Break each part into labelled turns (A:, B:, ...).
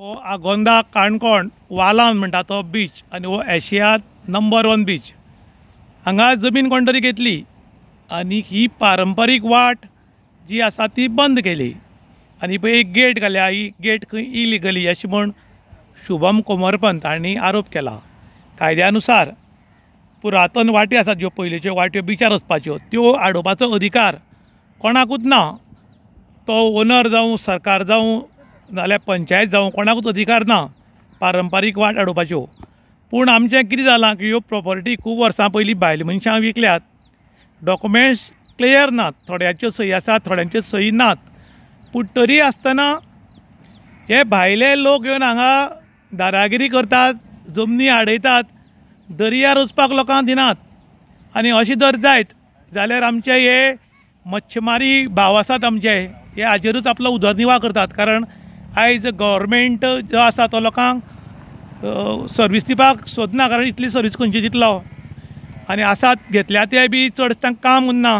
A: हो आगोंदा काणकोण वालान म्हणटा तो बीच आनी हो एशियांत नंबर 1 बीच. हांगा जमीन कोण तरी घेतली आनी ही पारंपारीक वाट जी आसा ती बंद केली आनी पळय एक गेट घाल्या, ही गेट खंय इलिगली अशें म्हूण शुभम कोमरपंत हांणी आरोप केला. कायद्यानुसार पुरातन वाटी आसात ज्यो पयलींच्यो वाट्यो बिचार वचपाच्यो त्यो आडोवपाचो अधिकार कोणाकूच ना. तो ओनर जावं सरकार जावं नाल्यार पंचायत जावं कोणाकूच अधिकार ना पारंपारीक वाट आडोवपाच्यो. पूण आमचें कितें जालां की ह्यो प्रॉपर्टी खूब वर्सां पयलीं भायल्या मनशांक विकल्यात. डॉक्युमेंट्स क्लियर नात, थोड्यांच्यो सही आसात थोड्यांच्यो सही नात. पूण तरी आसतना हे भायले लोक येवन हांगा दारागिरी करतात, जमनी आडयतात, दर्यार वचपाक लोकांक दिनात. आनी अशें जर जायत जाल्यार आमचे हे मच्छमारी भाव आसात आमचे हे हाजेरूच आपलो उदरनिर्वाह करतात. कारण आयज गव्हर्मेंट जो आसा तो लोकांक सर्वीस दिवपाक सोदना, कारण इतली सर्वीस खंयची दितलो. आनी आसात घेतल्या ते बी चड तांकां काम उरना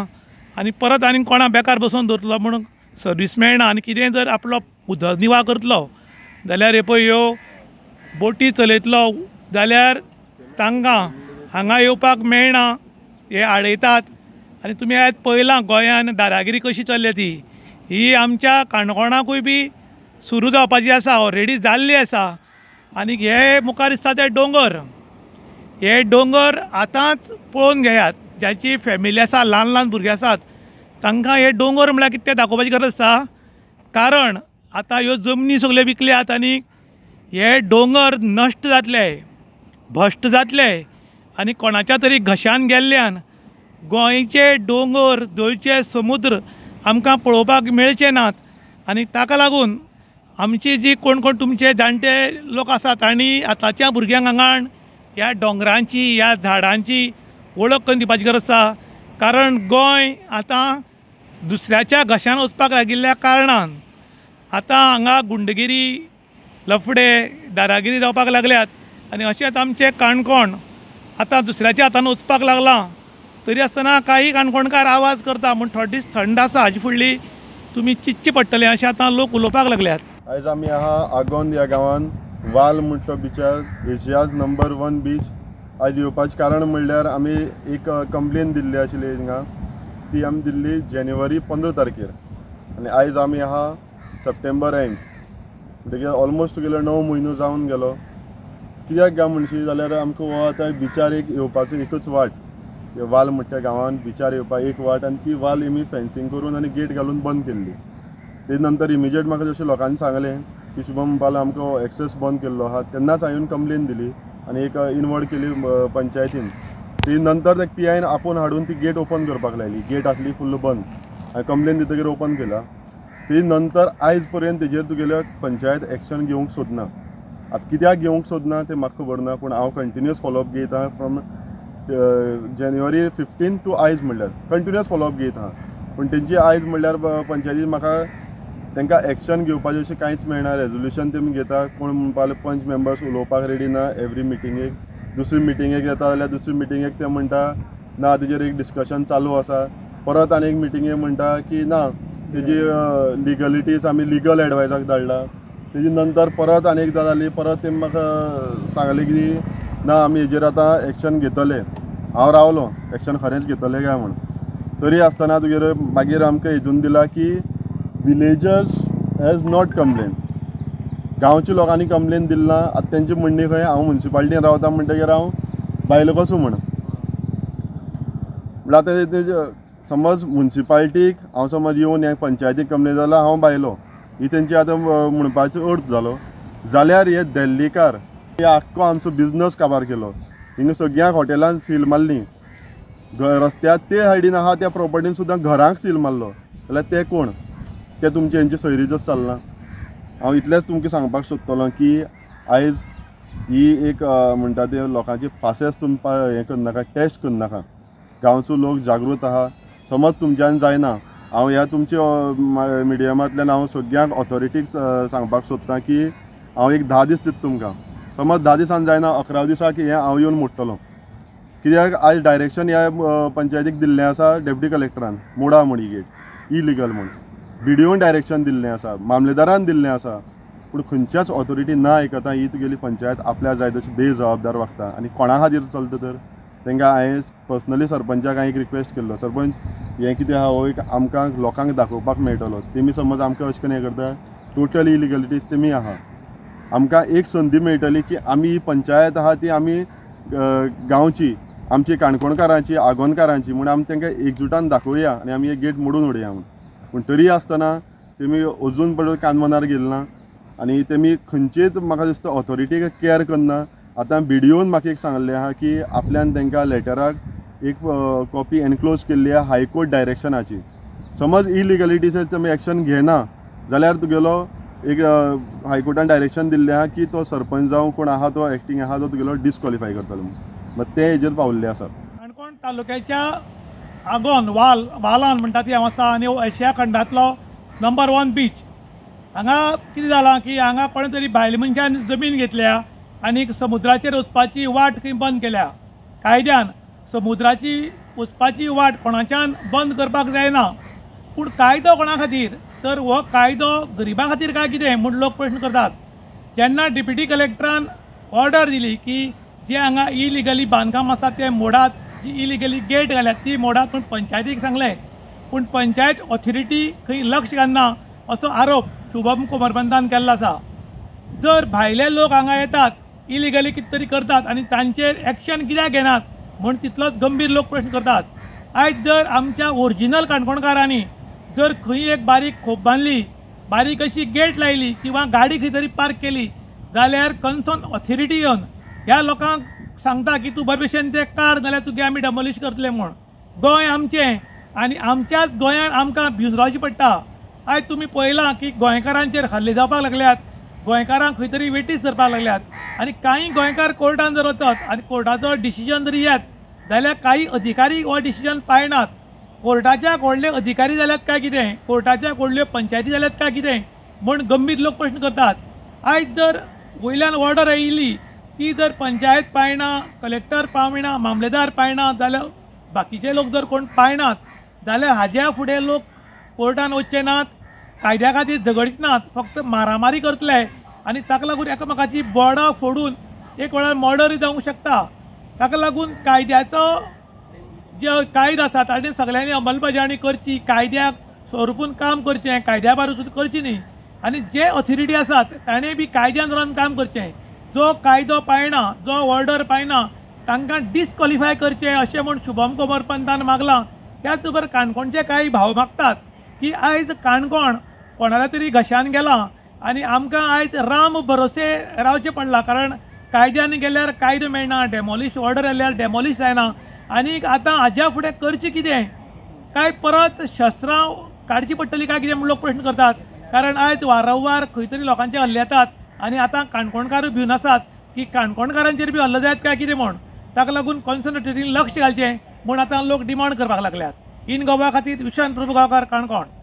A: आनी परत आनी कोणाक बेकार बसोवन दवरतलो म्हणून सर्वीस मेळना. आनी कितें जर आपलो उदरनिर्वाह करतलो जाल्यार हे पळय ह्यो बोटी चलयतलो जाल्यार तांकां हांगा येवपाक मेळना, हे आडयतात. आनी तुमी आयज पळयलां गोंयान दारागिरी कशी चल्ल्या ती, ही आमच्या काणकोणाकूय बी सुरू जावपाची आसा, ऑलरेडी जाल्ली आसा. आनी हे मुखार दिसता ते दोंगर, हे दोंगर आतांच पळोवन घेयात. ज्याची फॅमिली आसा, ल्हान ल्हान भुरगीं आसात, तांकां हे दोंगर म्हळ्यार कितें तें दाखोवपाची गरज आसा. कारण आतां ह्यो जमनी सगल्यो विकल्यात आनी हे दोंगर नश्ट जातले, भश्ट जातले. आनी कोणाच्या तरी घशान गेल्ल्यान गोंयचे दोंगर, गोंयचे समुद्र आमकां पळोवपाक मेळचे नात. आनी ताका लागून आमची जी कोण कोण तुमचे जाणटे लोक आसात तांणी आतांच्या भुरग्यांक हांगा ह्या दोंगरांची, ह्या झाडांची वळख करून दिवपाची गरज आसा. कारण गोंय आतां दुसऱ्याच्या घशान वचपाक लागिल्ल्या कारणान आतां हांगा गुंडगिरी, लफडे, दारागिरी जावपाक लागल्यात. आनी अशेंच आमचें काणकोण आतां दुसऱ्याच्या हातान वचपाक लागलां. तरी आसतना काही काणकोणकार आवाज करता म्हूण थोडे दीस थंड आसा, हाजे फुडली तुमी चिंतचें पडटलें अशें आतां लोक उलोवपाक लागल्यात.
B: आयज आमी आहा आगोंद ह्या गांवांत वाल म्हणटा बिचार एशियाज नंबर 1 बीच. आयज येवपाचें कारण म्हणल्यार आमी एक कंप्लेन दिल्ली आशिल्ली हिंगा, ती आमी दिल्ली जानेवारी 15 तारखेर. आनी आयज आमी आहा सप्टेंबर एंड, म्हणटकीर ऑलमोस्ट तुगेलो 9 म्हयनो जावन गेलो. कित्याक काय म्हणशी जाल्यार आमकां हो आतां बिचार एक येवपाचो एकच वाट, वाल म्हणटा गांवांत बिचार येवपाक एक वाट, आनी ती वाल आमी फेन्सिंग करून आनी गेट घालून बंद केल्ली. ते नंतर इमिजिएट म्हाका जशें लोकांनी सांगलें की शुभम म्हणपाक आमकां एक्सेस बंद केल्लो आहा, तेन्नाच हांवें कंप्लेन दिली आनी एक इनवर्ट केली पंचायतीन. ती नंतर ते PIन आपूण हाडून ती गेट ओपन करपाक लायली. गेट आसली फुल्ल बंद, हांवें कंप्लेन दितकीर ओपन केला. ती नंतर आयज पर्यंत तेजेर तुगेल्या पंचायत एक्शन घेवंक सोदना. आतां कित्याक घेवंक सोदना तें म्हाका खबर ना, पूण हांव कंटिन्युअस फॉलोअप घेता फ्रॉम जानेवारी 15 टू आयज म्हणल्यार कंटिन्युअस फॉलोअप घेता. पूण तेंची आयज म्हणल्यार पंचायतीन म्हाका तांकां एक्शन घेवपाचें अशें कांयच मेळना. रेजोल्युशन तेमी घेता, कोण म्हणपाक पंच मेंबर्स उलोवपाक रेडी ना. एवरी मिटिंगेक, दुसरी मिटिंगेक येता जाल्यार दुसरी मिटिंगेक ते म्हणटा ना तेजेर एक डिस्कशन चालू आसा. परत आनी एक मिटिंगेक म्हणटा की ना तेजी लिगलिटीज आमी लिगल एडवायजाक धाडला. तेजी नंतर परत आनी एकदां जाली, परत तेमी म्हाका सांगलें की ना आमी हेजेर आतां एक्शन घेतले. हांव रावलो एक्शन खरेंच घेतले काय म्हूण. तरी आसतना तुगेर मागीर आमकां हितून दिला की विलेजर्स हॅज नॉट कंप्लेन. गांवच्या लोकांनी कंप्लेन दिलना. आतां तेंची म्हणणी खंय, हांव म्युन्सिपालिटीन रावता म्हणटकीर हांव भायलो कसो म्हण. आतां तेजे समज म्युन्सिपालिटीक हांव समज येवन ह्या पंचायतीक कंप्लेन जाल्यार हांव भायलो, ही तेंची आतां म्हणपाचो अर्थ जालो. जाल्यार हे देल्लीकार हे आख्खो आमचो बिजनस काबार केलो. हिंगा सगळ्यांक हॉटेलांत सील मारली. रस्त्यार ते सायडीन आहा त्या प्रॉपर्टीन सुद्दां घरांक सील मारलो. जाल्यार ते कोण? ते तुमचे हेंचे सोयरीचच चलना. हांव इतलेंच तुमकां सांगपाक सोदतलो की आयज ही एक म्हणटा ते लोकांची फासेस तुमकां हें करनाका, टेस्ट करनाका. गांवचो लोक जागृत आहा. समज तुमच्यान जायना, हांव ह्या तुमच्या मिडियमांतल्यान हांव सगळ्यांक ऑथॉरिटीक सांगपाक सोदतां की हांव एक 10 दीस दिता तुमकां. समज 10 दिसान जायना, 11 दिसाक हें हांव येवन मोडटलो. कित्याक आयज डायरेक्शन ह्या पंचायतीक दिल्लें आसा डेप्युटी कलेक्टरान, मोडा म्हूण ही गेट इलिगल म्हूण. BDOन डायरेक्शन दिल्लें आसा, मामलेदारान दिल्लें आसा. पूण खंयच्याच ऑथॉरिटी ना आयकता ही तुगेली पंचायत आपल्या जाय तशी बेजबाबदार वागता आनी कोणा खातीर चलता तर तांकां हांवें पर्सनली सरपंचाक हांवें एक रिक्वेस्ट केल्लो सरपंच हें कितें आहा हो एक आमकां लोकांक दाखोवपाक मेळटलो तेमी समज आमकां अशें करून हें करता टोटल इलिगलिटीज तेमी आहा आमकां एक संदी मेळटली की आमी ही पंचायत आहा ती आमी गांवची आमची काणकोणकारांची आगोंदकारांची म्हूण आमी तांकां एकजुटान दाखोवया आनी आमी एक गेट मोडून उडोवया म्हूण पूण तरी आसतना तेमी अजून पडून कान मनार गेले ना आनी तेमी खंयचीच म्हाका दिसता ऑथॉरिटी केअर करना आतां BDOन म्हाका एक सांगलें आहा की आपल्यान तांकां लेटराक एक कॉपी एनक्लोज केल्ली आहा हायकोर्ट डायरेक्शनाची समज इलिगलिटीचेर तुमी एक्शन घेना जाल्यार तुगेलो एक हायकोर्टान डायरेक्शन दिल्लें आहा की तो सरपंच जावं कोण आहा तो एक्टींग आहा तो तुगेलो डिस्क्वॉलिफाय करतलो मग ते हेजेर पावल्ले आसा
A: काणकोण तालुक्याच्या आगोंद वालान म्हणटा ती हांव आसा आनी एशिया खंडांतलो नंबर 1 बीच हांगा कितें जालां की हांगा कोणे तरी भायल्या मनशान जमीन घेतल्या आनी समुद्राचेर वचपाची वाट खंय बंद केल्या कायद्यान समुद्राची वचपाची वाट कोणाच्यान बंद करपाक जायना पूण कायदो कोणा खातीर तर हो कायदो गरिबां खातीर काय कितें म्हूण लोक प्रश्न करतात जेन्ना डिप्युटी कलेक्टरान ऑर्डर दिली की जे हांगा इलिगली बांदकाम आसा ते मोडात जी इलिगली गेट घाल्यात ती मोडात पूण पंचायतीक सांगलें पूण पंचायत ऑथॉरिटी खंय लक्ष घालना असो आरोप शुभम कोमरपंतान केल्लो आसा जर भायले लोक हांगा येतात इलिगली कितें तरी करतात आनी तांचेर एक्शन कित्याक घेनात म्हूण तितलोच गंभीर लोक प्रश्न करतात आयज जर आमच्या ओरिजिनल काणकोणकारांनी जर खंय एक बारीक खोप बांदली बारीक अशी गेट लायली किंवा गाडी खंय तरी पार्क केली जाल्यार कन्सर्न ऑथॉरिटी येवन ह्या लोकांक सांगता की तूं बरे भशेन ते काड नाल्यार तुगे आमी डेमोलिश करतले म्हूण गोंय आमचें आनी आमच्याच गोंयान आमकां भिवन रावचें पडटा आयज तुमी पळयलां की गोंयकारांचेर हल्ले जावपाक लागल्यात गोंयकारांक खंय तरी वेटीस धरपाक लागल्यात आनी कांय गोंयकार कोर्टान जर वचत आनी कोर्टाचो डिसिजन जर येत जाल्यार काही अधिकारी हो डिसिजन पाळनात कोर्टाच्या व्हडले अधिकारी जाल्यात काय कितें कोर्टाच्या व्हडल्यो पंचायती जाल्यात काय कितें म्हूण गंभीर लोक प्रश्न करतात आयज जर वयल्यान ऑर्डर आयिल्ली ती जर पंचायत पाळना कलेक्टर पाळना मामलेदार पाळना जाल्यार बाकीचे लोक जर कोण पाळनात जाल्यार हाज्या फुडें लोक कोर्टान वचचे नात कायद्या खातीर झगडीत नात फक्त मारामारी करतले आनी ताका लागून एकामेकाची बोर्डां फोडून एक वेळार मर्डर जावंक शकता ताका लागून कायद्याचो जे कायदो आसा ताणें सगळ्यांनी अंमलबजावणी करची कायद्याक स्वरुपून काम करचें कायद्या भायर वचून करची न्ही आनी जे ऑथॉरिटी आसात ताणें बी कायद्यान रावन काम करचें जो कायदो पाळना जो ऑर्डर पाळना तांकां डिस्क्वॉलिफाय करचें अशें म्हूण शुभम कोमरपंतान मागलां त्याच बरोबर काणकोणचे काही भाव मागतात की आयज काणकोण कोणाल्या तरी घशान गेलां आनी आमकां आयज राम भरोसे रावचें पडलां कारण कायद्यान गेल्यार कायदो मेळना डेमोलिश ऑर्डर आयल्यार डेमोलिश जायना आनी आतां हाज्या फुडें करचें कितें काय परत शस्त्रां काडची पडटलीं काय कितें म्हूण लोक प्रश्न करतात कारण आयज वारंवार खंय तरी लोकांचे हल्ले जातात आनी आतां काणकोणकारूय भिवन आसात की काणकोणकारांचेर बी हल्लो जायत काय कितें म्हूण ताका लागून कॉन्सर्न ऑथॉरिटीन लक्ष घालचें म्हूण आतां लोक डिमांड करपाक लागल्यात इन गोवा खातीर विशांत प्रभू गांवकार काणकोण.